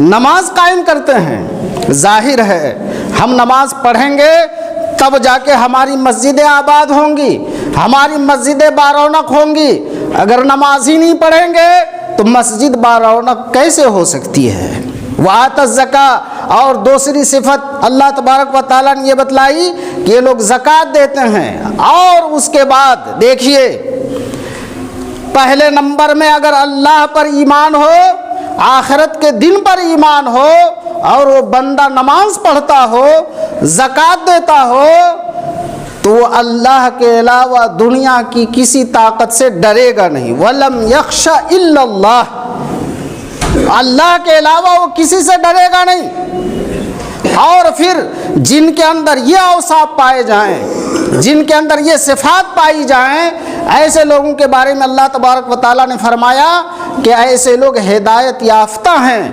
नमाज कायम करते हैं। जाहिर है हम नमाज पढ़ेंगे तब जाके हमारी मस्जिदें आबाद होंगी, हमारी मस्जिदें बारौनक होंगी। अगर नमाज ही नहीं पढ़ेंगे तो मस्जिद बारौनक कैसे हो सकती है। वात ज़का, और दूसरी सिफत अल्लाह तबारक व तआला ने ये बतलाई कि ये लोग ज़कात देते हैं। और उसके बाद देखिए, पहले नंबर में अगर अल्लाह पर ईमान हो, आखिरत के दिन पर ईमान हो, और वो बंदा नमाज पढ़ता हो, ज़कात देता हो, तो वो अल्लाह के अलावा दुनिया की किसी ताकत से डरेगा नहीं। वलम यख्शा इल्लल्लाह, अल्लाह के अलावा वो किसी से डरेगा नहीं। और फिर जिनके अंदर ये औसाफ पाए जाएं, जिनके अंदर ये सिफात पाई जाएं, ऐसे लोगों के बारे में अल्लाह तबारक व तआला ने फरमाया कि ऐसे लोग हिदायत याफ्ता हैं।